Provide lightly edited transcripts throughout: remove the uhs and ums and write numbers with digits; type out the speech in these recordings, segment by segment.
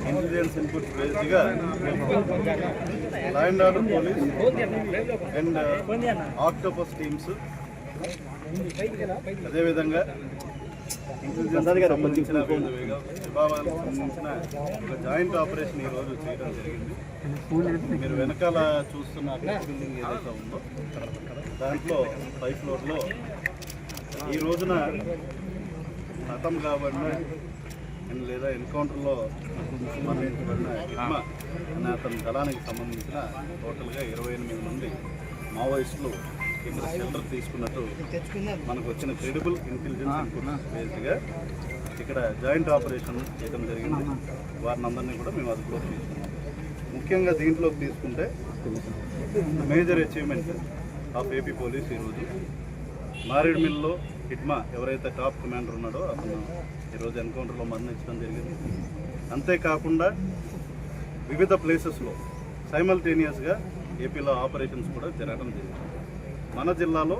Intelligence inputs బేస్డ్గా law and order police and Octopus teams, అదేవిధంగా intelligence సంబంధించిన విభాగాలకు సంబంధించిన ఒక జాయింట్ ఆపరేషన్ ఈరోజు చేయడం జరిగింది. మీరు వెనకాల చూస్తున్న బిల్డింగ్ ఏదైతే ఉందో దాంట్లో 5th ఫ్లోర్లో ఈ రోజున హతం కాబడిన లేదా ఎన్కౌంటర్లో మరణించబడిన హిట్మా అనే అతని దళానికి సంబంధించిన టోటల్గా 28 మంది మావోయిస్టులు ఇక్కడ షెల్టర్ తీసుకున్నట్టు మనకు వచ్చిన క్రెడిబుల్ ఇంటెలిజెన్స్ ఇన్పుట్స్ బేస్డ్గా ఇక్కడ జాయింట్ ఆపరేషన్ చేయడం జరిగింది. వారిని అందరినీ కూడా మేము అదుపులోకి తీసుకున్నాం. ముఖ్యంగా దీంట్లోకి తీసుకుంటే major achievement of AP police ఈరోజు మారేడుమిల్లో హిట్మా ఎవరైతే టాప్ కమాండర్ ఉన్నాడో అతను ఈరోజు ఎన్కౌంటర్లో మరణించడం జరిగింది. అంతేకాకుండా వివిధ ప్లేసెస్లో సైమల్టేనియస్గా ఏపీలో ఆపరేషన్స్ కూడా జరగడం జరిగింది. మన జిల్లాలో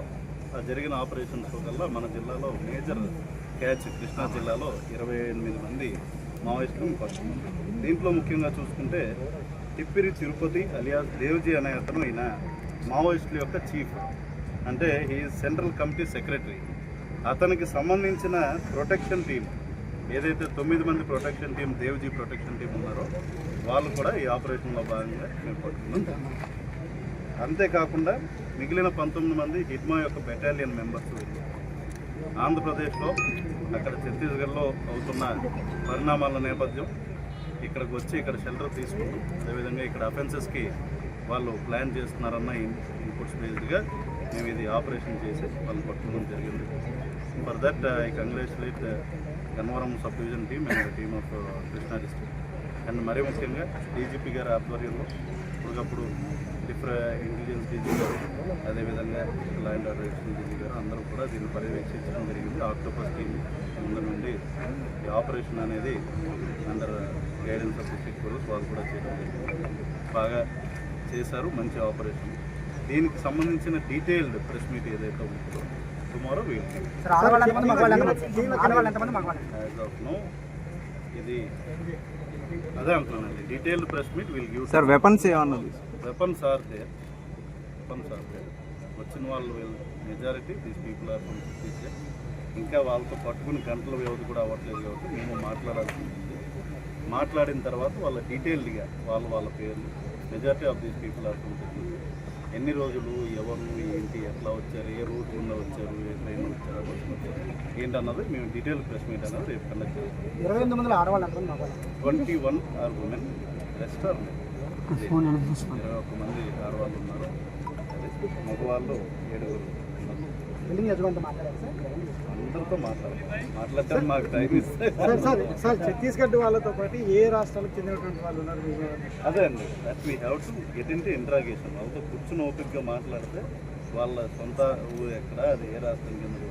జరిగిన ఆపరేషన్స్ కల్లా మన జిల్లాలో మేజర్ క్యాచ్ కృష్ణా జిల్లాలో 28 మంది మావోయిస్టులను పట్టుకున్నారు. దీంట్లో ముఖ్యంగా చూసుకుంటే తిప్పిరి తిరుపతి అలియాస్ దేవ్జీ అనే అతను ఈయన మావోయిస్టుల యొక్క చీఫ్, అంటే ఈ సెంట్రల్ కమిటీ సెక్రటరీ. అతనికి సంబంధించిన ప్రొటెక్షన్ టీం ఏదైతే 9 మంది protection team Devji protection team ఉన్నారో వాళ్ళు కూడా ఈ ఆపరేషన్లో భాగంగా మేము పట్టుకున్నాం. అంతేకాకుండా మిగిలిన 19 మంది హిట్మా యొక్క బెటాలియన్ మెంబర్స్ ఆంధ్రప్రదేశ్లో అక్కడ ఛత్తీస్గఢ్లో అవుతున్న పరిణామాల నేపథ్యం ఇక్కడికి వచ్చి ఇక్కడ షెల్టర్ తీసుకుంటాం. అదేవిధంగా ఇక్కడ అఫెన్సెస్కి వాళ్ళు ప్లాన్ చేస్తున్నారన్న ఇన్పుట్స్ బేస్డ్గా మేము ఇది ఆపరేషన్ చేసి వాళ్ళు పట్టుకోవడం జరిగింది. For that I congratulate Gannavaram sub division team and team of Krishna district. And మరీ ముఖ్యంగా డీజీపీ గారి ఆధ్వర్యంలో ఇప్పటికప్పుడు ఇంటెలిజెన్స్ డీజీ గారు, అదేవిధంగా లా అండ్ ఆర్డర్ డీజీ గారు అందరూ కూడా దీన్ని పర్యవేక్షించడం జరిగింది. ఆక్టోపస్ టీమ్ ముందు నుండి ఈ ఆపరేషన్ అనేది under guidance of district police వాళ్ళు కూడా చేయడం జరిగింది. బాగా చేశారు, మంచి ఆపరేషన్. దీనికి సంబంధించిన డీటెయిల్డ్ ప్రెస్ మీట్ ఏదైతే ఉంటుందో టుమారో ఇది అదే అంటున్నానండి. Detailed press meet will give. Sir weapons ఏమన్నది? Weapons are there. వచ్చిన వాళ్ళు majority these people are from Chhattisgarh. ఇంకా వాళ్ళతో పట్టుకుని గంటల వ్యవధి కూడా అవ్వట్లేదు కాబట్టి మేము మాట్లాడాల్సి ఉంటుంది. మాట్లాడిన తర్వాత వాళ్ళ డీటెయిల్డ్గా వాళ్ళ పేర్లు, majority of these people are from Chhattisgarh, ఎన్ని రోజులు, ఎవరు, ఏంటి, ఎట్లా వచ్చారు, ఏ రూట్ గుండా వచ్చారు, ఏ ట్రైన్ వచ్చారు, బస్సు వచ్చారు ఏంటన్నది మేము డీటెయిల్ ప్రెస్ మీట్ అనేది రేపు కండక్ట్ చేస్తాం. 21 ఆర్ ఉమెన్, రెస్ట్ ఆర్ 21 మంది ఆడవాళ్ళు ఉన్నారు. మగవాళ్ళు 7 అందరితో మాట్లాడటం మాకు టైం ఇస్తే. సార్ ఛత్తీస్గఢ్ వాళ్ళతో పాటు ఏ రాష్ట్రాలకు చెందినటువంటి వాళ్ళు ఉన్నారు? అదే అండి, that we have to get in to interrogation. వాళ్ళతో కూర్చుని ఓపిక్గా మాట్లాడితే వాళ్ళ సొంత ఊరు ఎక్కడ, అది ఏ రాష్ట్రం కింద